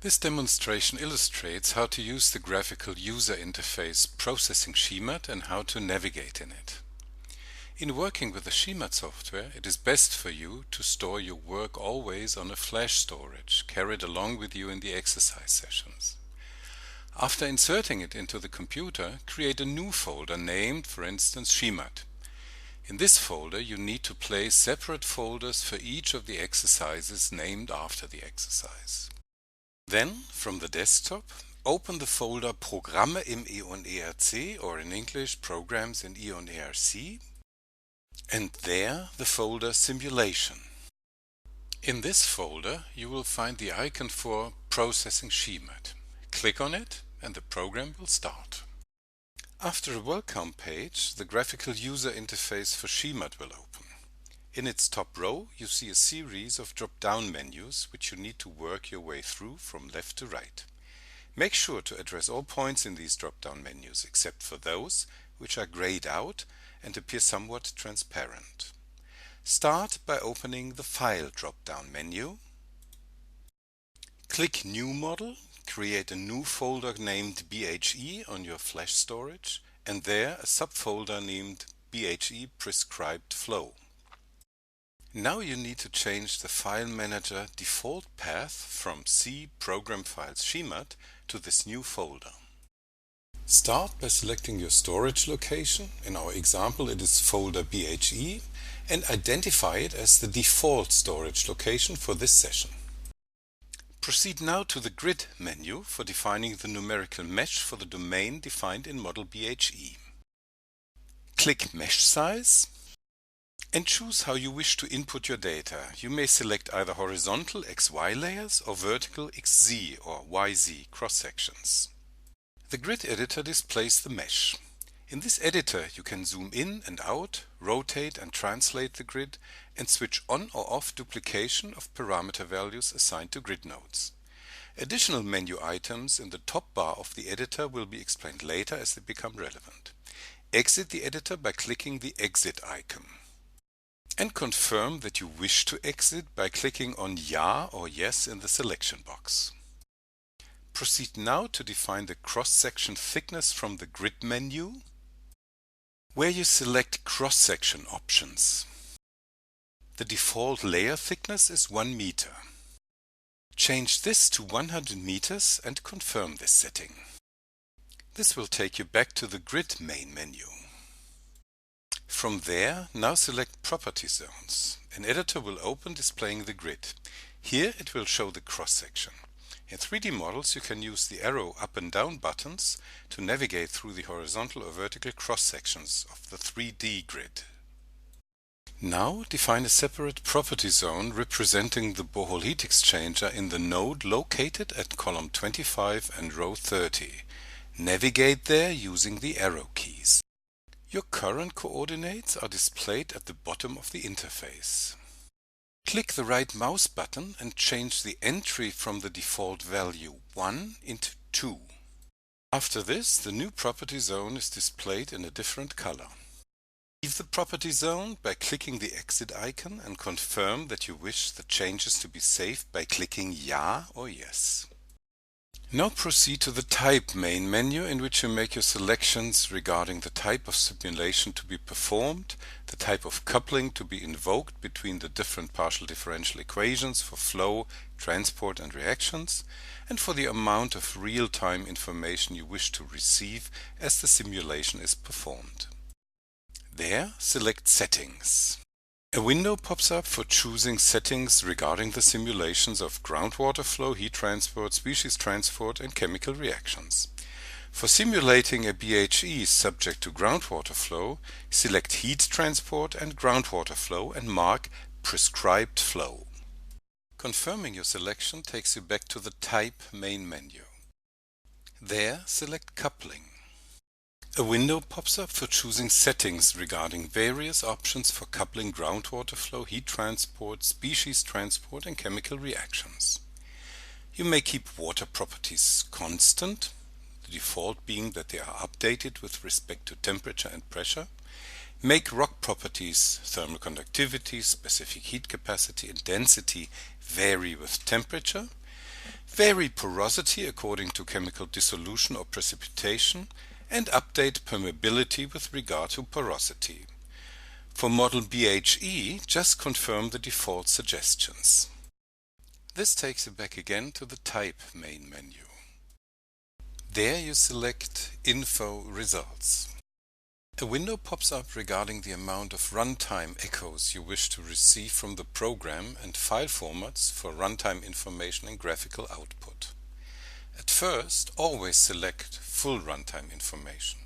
This demonstration illustrates how to use the graphical user interface processing SHEMAT and how to navigate in it. In working with the SHEMAT software, it is best for you to store your work always on a flash storage, carried along with you in the exercise sessions. After inserting it into the computer, create a new folder named, for instance, SHEMAT. In this folder, you need to place separate folders for each of the exercises named after the exercise. Then, from the desktop, open the folder Programme im E&ERC, or in English, Programs in E&ERC, and there the folder Simulation. In this folder, you will find the icon for Processing SHEMAT. Click on it and the program will start. After a welcome page, the graphical user interface for SHEMAT will open. In its top row, you see a series of drop-down menus which you need to work your way through from left to right. Make sure to address all points in these drop-down menus except for those which are grayed out and appear somewhat transparent. Start by opening the File drop-down menu. Click New Model, create a new folder named BHE on your flash storage, and there a subfolder named BHE Prescribed Flow. Now you need to change the file manager default path from C Program Files SHEMAT to this new folder. Start by selecting your storage location. In our example, it is folder BHE, and identify it as the default storage location for this session. Proceed now to the Grid menu for defining the numerical mesh for the domain defined in model BHE. Click Mesh Size and choose how you wish to input your data. You may select either horizontal XY layers or vertical XZ or YZ cross-sections. The Grid editor displays the mesh. In this editor you can zoom in and out, rotate and translate the grid, and switch on or off duplication of parameter values assigned to grid nodes. Additional menu items in the top bar of the editor will be explained later as they become relevant. Exit the editor by clicking the Exit icon. And confirm that you wish to exit by clicking on Ja or Yes in the selection box. Proceed now to define the cross-section thickness from the Grid menu, where you select cross-section options. The default layer thickness is 1 meter. Change this to 100 meters and confirm this setting. This will take you back to the Grid main menu. From there, now select Property Zones. An editor will open displaying the grid. Here it will show the cross-section. In 3D models you can use the arrow up and down buttons to navigate through the horizontal or vertical cross-sections of the 3D grid. Now define a separate property zone representing the Boole heat exchanger in the node located at column 25 and row 30. Navigate there using the arrow keys. Your current coordinates are displayed at the bottom of the interface. Click the right mouse button and change the entry from the default value 1 into 2. After this, the new property zone is displayed in a different color. Leave the property zone by clicking the Exit icon and confirm that you wish the changes to be saved by clicking Ja or Yes. Now proceed to the Type main menu, in which you make your selections regarding the type of simulation to be performed, the type of coupling to be invoked between the different partial differential equations for flow, transport and reactions, and for the amount of real-time information you wish to receive as the simulation is performed. There, select Settings. A window pops up for choosing settings regarding the simulations of groundwater flow, heat transport, species transport and chemical reactions. For simulating a BHE subject to groundwater flow, select heat transport and groundwater flow and mark Prescribed Flow. Confirming your selection takes you back to the Type main menu. There, select Coupling. A window pops up for choosing settings regarding various options for coupling groundwater flow, heat transport, species transport and chemical reactions. You may keep water properties constant, the default being that they are updated with respect to temperature and pressure. Make rock properties, thermal conductivity, specific heat capacity and density vary with temperature. Vary porosity according to chemical dissolution or precipitation, and update permeability with regard to porosity. For model BHE, just confirm the default suggestions. This takes you back again to the Type main menu. There you select Info Results. A window pops up regarding the amount of runtime echoes you wish to receive from the program and file formats for runtime information and graphical output. At first, always select Full Runtime Information.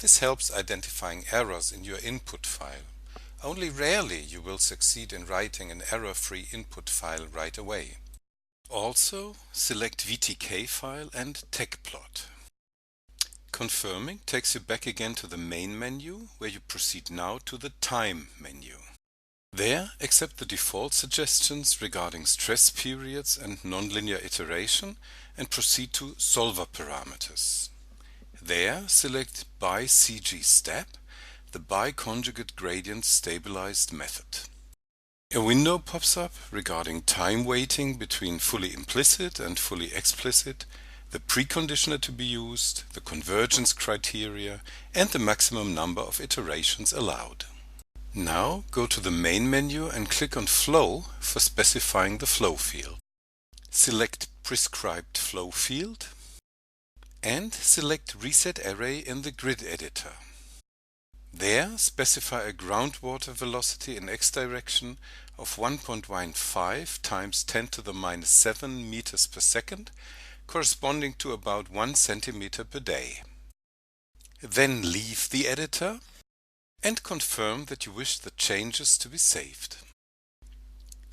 This helps identifying errors in your input file. Only rarely you will succeed in writing an error-free input file right away. Also, select VTK file and TechPlot. Confirming takes you back again to the main menu, where you proceed now to the Time menu. There, accept the default suggestions regarding stress periods and nonlinear iteration and proceed to Solver Parameters. There, select BiCG Step, the biconjugate gradient stabilized method. A window pops up regarding time weighting between fully implicit and fully explicit, the preconditioner to be used, the convergence criteria, and the maximum number of iterations allowed. Now go to the main menu and click on Flow for specifying the flow field. Select Prescribed Flow field and select Reset Array in the grid editor. There, specify a groundwater velocity in x direction of 1.15 times 10 to the minus 7 meters per second, corresponding to about 1 centimeter per day. Then leave the editor and confirm that you wish the changes to be saved.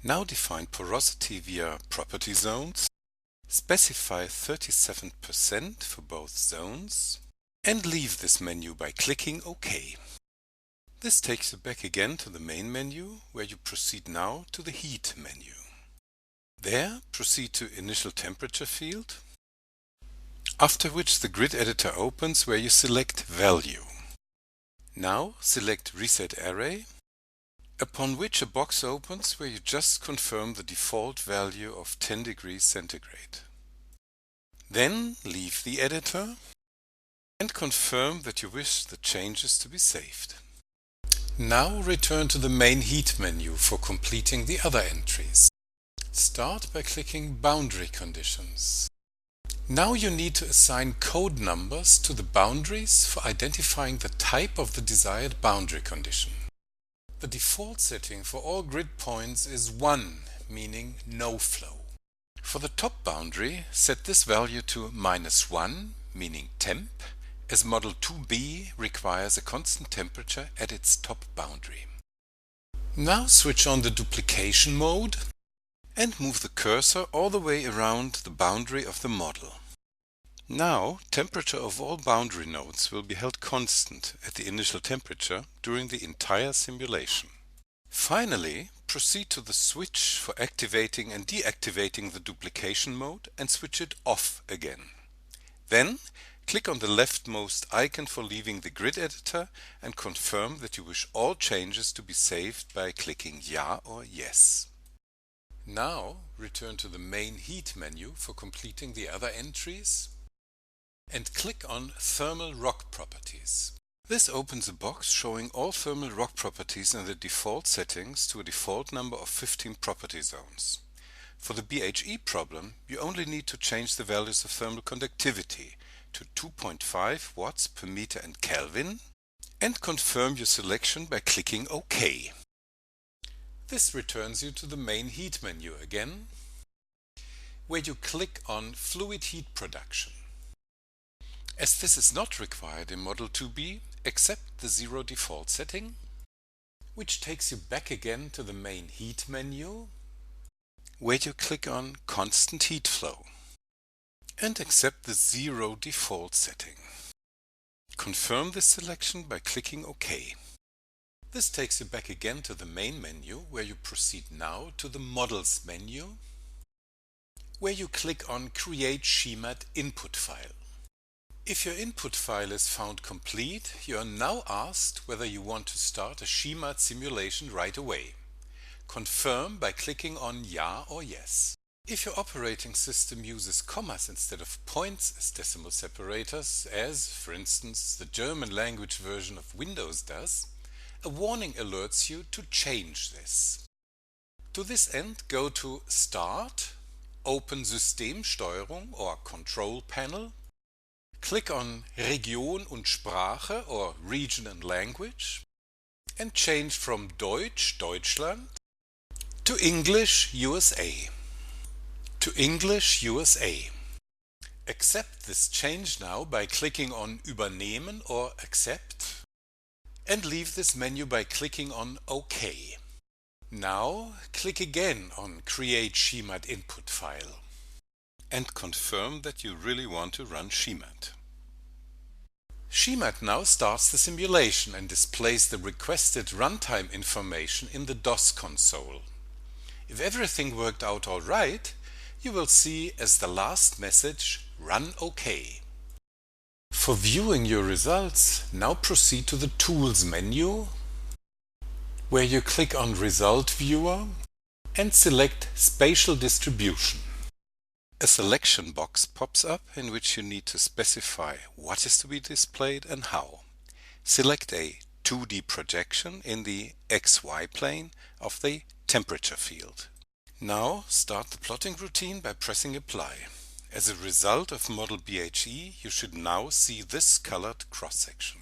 Now porosity via property zones, specify 37% for both zones, and leave this menu by clicking OK. This takes you back again to the main menu, where you proceed now to the Heat menu. There, proceed to Initial Temperature field, after which the grid editor opens where you select Value. Now select Reset Array, upon which a box opens where you just confirm the default value of 10 degrees centigrade. Then leave the editor and confirm that you wish the changes to be saved. Now return to the main Heat menu for completing the other entries. Start by clicking Boundary Conditions. Now you need to assign code numbers to the boundaries for identifying the type of the desired boundary condition. The default setting for all grid points is 1, meaning no flow. For the top boundary, set this value to -1, meaning temp, as model 2b requires a constant temperature at its top boundary. Now switch on the duplication mode and move the cursor all the way around the boundary of the model. Now, temperature of all boundary nodes will be held constant at the initial temperature during the entire simulation. Finally, proceed to the switch for activating and deactivating the duplication mode and switch it off again. Then, click on the leftmost icon for leaving the grid editor and confirm that you wish all changes to be saved by clicking Ja or Yes. Now, return to the main Heat menu for completing the other entries and click on Thermal Rock Properties. This opens a box showing all thermal rock properties in the default settings to a default number of 15 property zones. For the BHE problem, you only need to change the values of thermal conductivity to 2.5 watts per meter and Kelvin and confirm your selection by clicking OK. This returns you to the main Heat menu again, where you click on Fluid Heat Production. As this is not required in Model 2b, accept the 0 default setting, which takes you back again to the main Heat menu, where you click on Constant Heat Flow, and accept the 0 default setting. Confirm this selection by clicking OK. This takes you back again to the main menu, where you proceed now to the Models menu, where you click on Create SHEMAT Input File. If your input file is found complete, you are now asked whether you want to start a SHEMAT simulation right away. Confirm by clicking on Ja or Yes. If your operating system uses commas instead of points as decimal separators, as, for instance, the German language version of Windows does, a warning alerts you to change this. To this end, go to Start, open Systemsteuerung or Control Panel, click on Region und Sprache or Region and Language, and change from Deutsch, Deutschland, to English, USA. To English, USA. Accept this change now by clicking on Übernehmen or Accept, and leave this menu by clicking on OK. Now click again on Create SHEMAT Input File and confirm that you really want to run SHEMAT. SHEMAT now starts the simulation and displays the requested runtime information in the DOS console. If everything worked out all right, you will see as the last message, Run OK. For viewing your results, now proceed to the Tools menu, where you click on Result Viewer and select Spatial Distribution. A selection box pops up in which you need to specify what is to be displayed and how. Select a 2D projection in the XY plane of the temperature field. Now start the plotting routine by pressing Apply. As a result of model BHE, you should now see this colored cross-section.